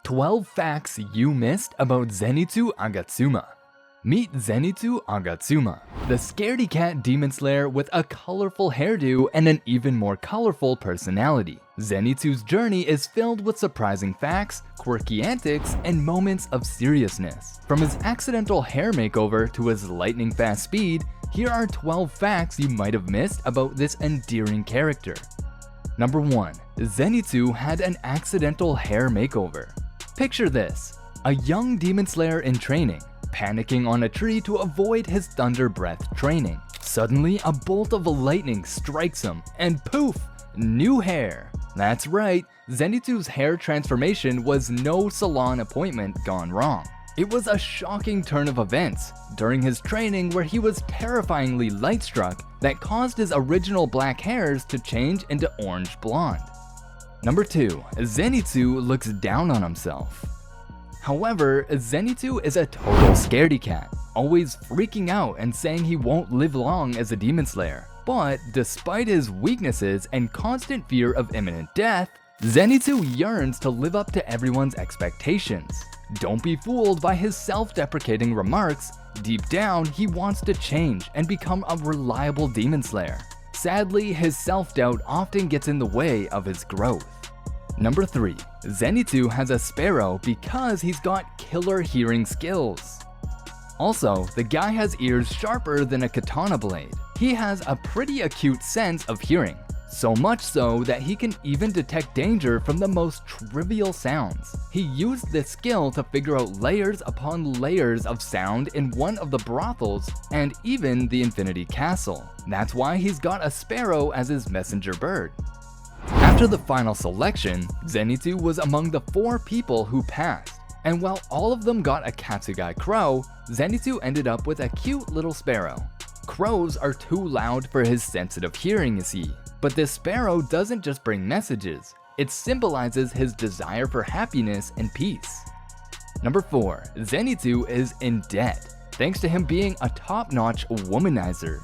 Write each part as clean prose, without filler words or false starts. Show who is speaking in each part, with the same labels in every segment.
Speaker 1: 12 facts you missed about Zenitsu Agatsuma. Meet Zenitsu Agatsuma, the scaredy-cat demon slayer with a colorful hairdo and an even more colorful personality. Zenitsu's journey is filled with surprising facts, quirky antics, and moments of seriousness. From his accidental hair makeover to his lightning-fast speed, here are 12 facts you might have missed about this endearing character. Number 1. Zenitsu had an accidental hair makeover. Picture this: a young demon slayer in training, panicking on a tree to avoid his thunder breath training. Suddenly, a bolt of lightning strikes him, and poof, new hair. That's right, Zenitsu's hair transformation was no salon appointment gone wrong. It was a shocking turn of events during his training where he was terrifyingly light-struck that caused his original black hairs to change into orange blonde. Number 2. Zenitsu looks down on himself. However, Zenitsu is a total scaredy-cat, always freaking out and saying he won't live long as a demon slayer. But despite his weaknesses and constant fear of imminent death, Zenitsu yearns to live up to everyone's expectations. Don't be fooled by his self-deprecating remarks. Deep down, he wants to change and become a reliable demon slayer. Sadly, his self-doubt often gets in the way of his growth. Number 3. Zenitsu has a sparrow because he's got killer hearing skills. Also, the guy has ears sharper than a katana blade. He has a pretty acute sense of hearing, so much so that he can even detect danger from the most trivial sounds. He used this skill to figure out layers upon layers of sound in one of the brothels and even the Infinity Castle. That's why he's got a sparrow as his messenger bird. After the final selection, Zenitsu was among the 4 people who passed, and while all of them got a Katsugai crow, Zenitsu ended up with a cute little sparrow. Crows are too loud for his sensitive hearing, you see. But this sparrow doesn't just bring messages, it symbolizes his desire for happiness and peace. Number 4. Zenitsu is in debt, thanks to him being a top-notch womanizer.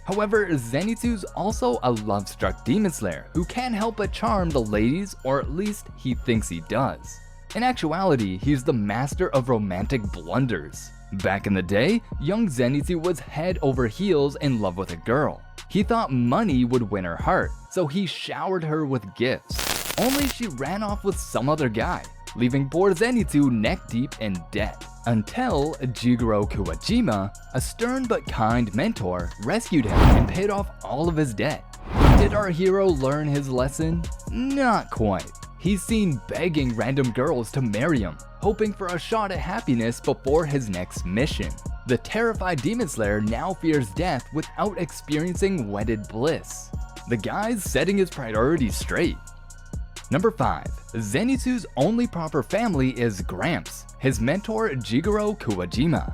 Speaker 1: However, Zenitsu's also a love-struck demon slayer who can't help but charm the ladies, or at least he thinks he does. In actuality, he's the master of romantic blunders. Back in the day, young Zenitsu was head over heels in love with a girl. He thought money would win her heart, so he showered her with gifts. Only she ran off with some other guy, leaving poor Zenitsu neck-deep in debt. Until Jigoro Kuwajima, a stern but kind mentor, rescued him and paid off all of his debt. Did our hero learn his lesson? Not quite. He's seen begging random girls to marry him, hoping for a shot at happiness before his next mission. The terrified demon slayer now fears death without experiencing wedded bliss. The guy's setting his priorities straight. Number 5. Zenitsu's only proper family is Gramps, his mentor Jigoro Kuwajima.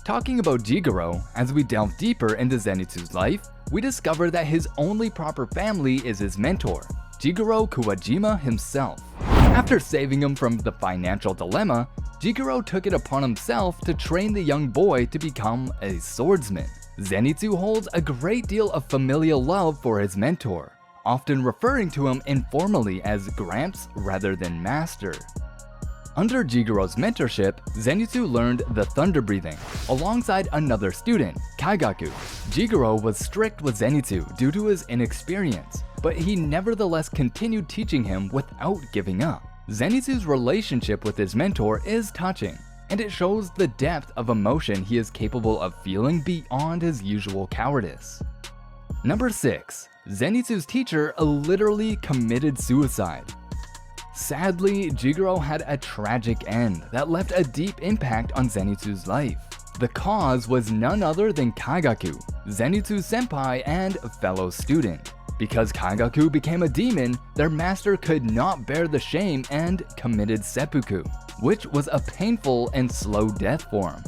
Speaker 1: Talking about Jigoro, as we delve deeper into Zenitsu's life, we discover that his only proper family is his mentor, Jigoro Kuwajima himself. After saving him from the financial dilemma, Jigoro took it upon himself to train the young boy to become a swordsman. Zenitsu holds a great deal of familial love for his mentor, often referring to him informally as Gramps rather than Master. Under Jigoro's mentorship, Zenitsu learned the thunder breathing, alongside another student, Kaigaku. Jigoro was strict with Zenitsu due to his inexperience, but he nevertheless continued teaching him without giving up. Zenitsu's relationship with his mentor is touching, and it shows the depth of emotion he is capable of feeling beyond his usual cowardice. Number 6. Zenitsu's teacher literally committed suicide. Sadly, Jigoro had a tragic end that left a deep impact on Zenitsu's life. The cause was none other than Kaigaku, Zenitsu's senpai and fellow student. Because Kaigaku became a demon, their master could not bear the shame and committed seppuku, which was a painful and slow death form.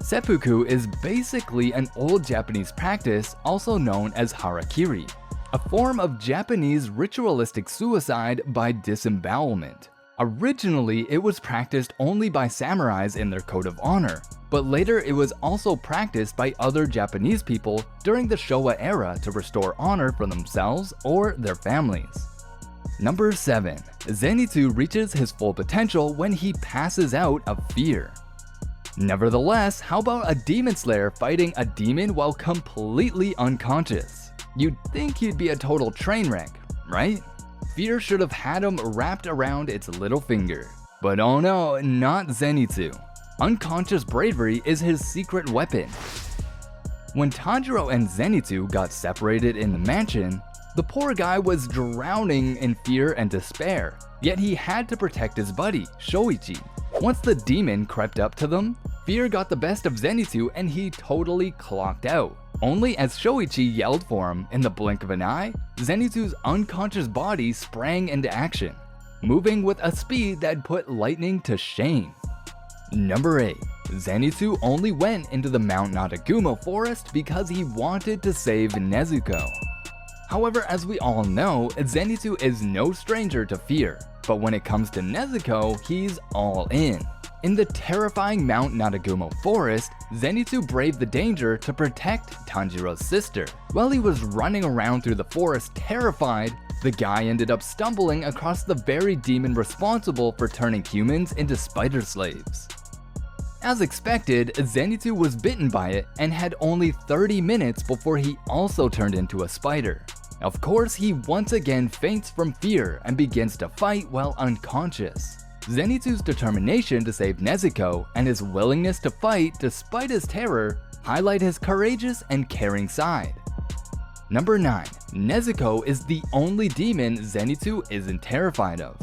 Speaker 1: Seppuku is basically an old Japanese practice also known as harakiri, a form of Japanese ritualistic suicide by disembowelment. Originally, it was practiced only by samurais in their code of honor, but later it was also practiced by other Japanese people during the Showa era to restore honor for themselves or their families. Number 7. Zenitsu reaches his full potential when he passes out of fear. Nevertheless, how about a demon slayer fighting a demon while completely unconscious? You'd think he'd be a total train wreck, right? Fear should have had him wrapped around its little finger. But oh no, not Zenitsu. Unconscious bravery is his secret weapon. When Tanjiro and Zenitsu got separated in the mansion, the poor guy was drowning in fear and despair, yet he had to protect his buddy, Shoichi. Once the demon crept up to them, fear got the best of Zenitsu and he totally clocked out. Only as Shoichi yelled for him in the blink of an eye, Zenitsu's unconscious body sprang into action, moving with a speed that put lightning to shame. Number 8. Zenitsu only went into the Mount Nataguma forest because he wanted to save Nezuko. However, as we all know, Zenitsu is no stranger to fear, but when it comes to Nezuko, he's all in. In the terrifying Mount Nataguma forest, Zenitsu braved the danger to protect Tanjiro's sister. While he was running around through the forest terrified, the guy ended up stumbling across the very demon responsible for turning humans into spider slaves. As expected, Zenitsu was bitten by it and had only 30 minutes before he also turned into a spider. Of course, he once again faints from fear and begins to fight while unconscious. Zenitsu's determination to save Nezuko and his willingness to fight despite his terror highlight his courageous and caring side. Number 9. Nezuko is the only demon Zenitsu isn't terrified of.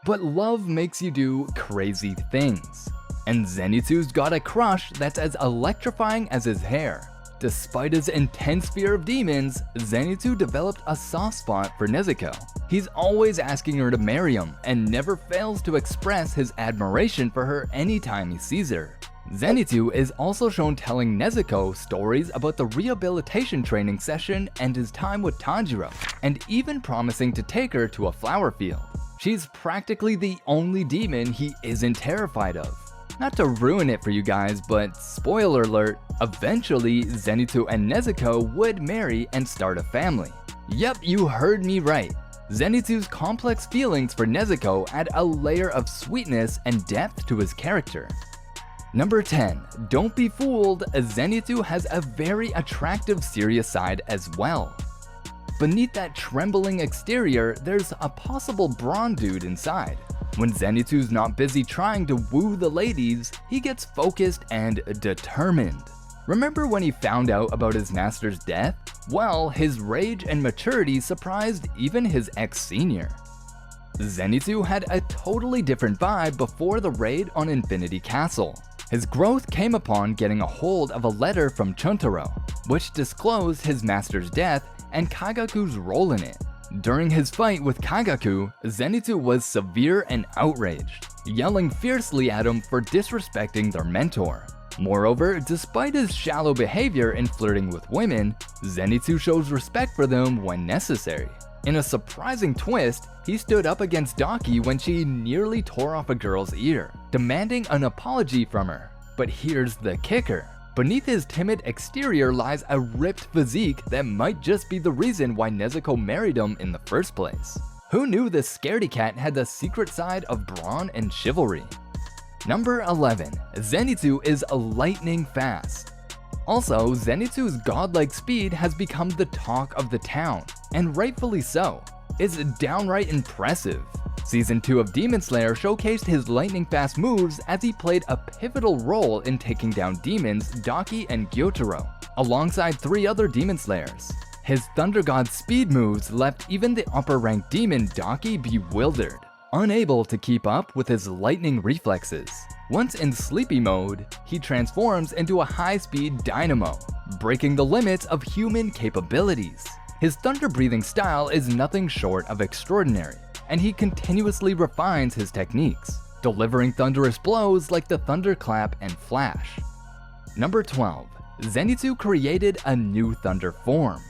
Speaker 1: But love makes you do crazy things. And Zenitsu's got a crush that's as electrifying as his hair. Despite his intense fear of demons, Zenitsu developed a soft spot for Nezuko. He's always asking her to marry him and never fails to express his admiration for her anytime he sees her. Zenitsu is also shown telling Nezuko stories about the rehabilitation training session and his time with Tanjiro, and even promising to take her to a flower field. She's practically the only demon he isn't terrified of. Not to ruin it for you guys, but spoiler alert, eventually Zenitsu and Nezuko would marry and start a family. Yep, you heard me right. Zenitsu's complex feelings for Nezuko add a layer of sweetness and depth to his character. Number 10. Don't be fooled, Zenitsu has a very attractive serious side as well. Beneath that trembling exterior, there's a possible brawn dude inside. When Zenitsu's not busy trying to woo the ladies, he gets focused and determined. Remember when he found out about his master's death? Well, his rage and maturity surprised even his ex-senior. Zenitsu had a totally different vibe before the raid on Infinity Castle. His growth came upon getting a hold of a letter from Chuntaro, which disclosed his master's death and Kagaku's role in it. During his fight with Kagaku, Zenitsu was severe and outraged, yelling fiercely at him for disrespecting their mentor. Moreover, despite his shallow behavior in flirting with women, Zenitsu shows respect for them when necessary. In a surprising twist, he stood up against Daki when she nearly tore off a girl's ear, demanding an apology from her. But here's the kicker. Beneath his timid exterior lies a ripped physique that might just be the reason why Nezuko married him in the first place. Who knew the scaredy-cat had the secret side of brawn and chivalry? Number 11. Zenitsu is lightning fast. Also, Zenitsu's godlike speed has become the talk of the town, and rightfully so. It's downright impressive. Season 2 of Demon Slayer showcased his lightning-fast moves as he played a pivotal role in taking down demons Daki and Gyotaro, alongside 3 other Demon Slayers. His Thunder God speed moves left even the upper-ranked demon Daki bewildered, unable to keep up with his lightning reflexes. Once in sleepy mode, he transforms into a high-speed dynamo, breaking the limits of human capabilities. His thunder-breathing style is nothing short of extraordinary, and he continuously refines his techniques, delivering thunderous blows like the thunderclap and flash. Number 12. Zenitsu created a new thunder form.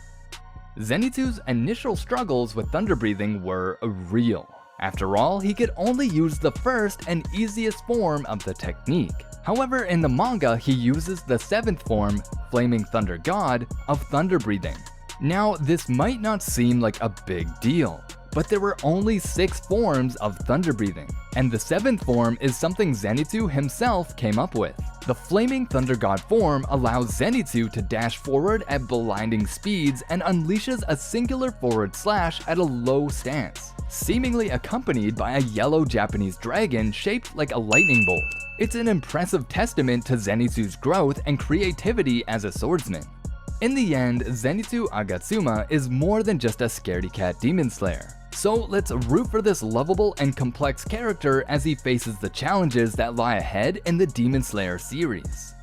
Speaker 1: Zenitsu's initial struggles with thunder breathing were real. After all, he could only use the first and easiest form of the technique. However, in the manga, he uses the 7th form, Flaming Thunder God, of thunder breathing. Now, this might not seem like a big deal, but there were only 6 forms of thunder breathing, and the 7th form is something Zenitsu himself came up with. The flaming thunder god form allows Zenitsu to dash forward at blinding speeds and unleashes a singular forward slash at a low stance, seemingly accompanied by a yellow Japanese dragon shaped like a lightning bolt. It's an impressive testament to Zenitsu's growth and creativity as a swordsman. In the end, Zenitsu Agatsuma is more than just a scaredy-cat demon slayer. So let's root for this lovable and complex character as he faces the challenges that lie ahead in the Demon Slayer series.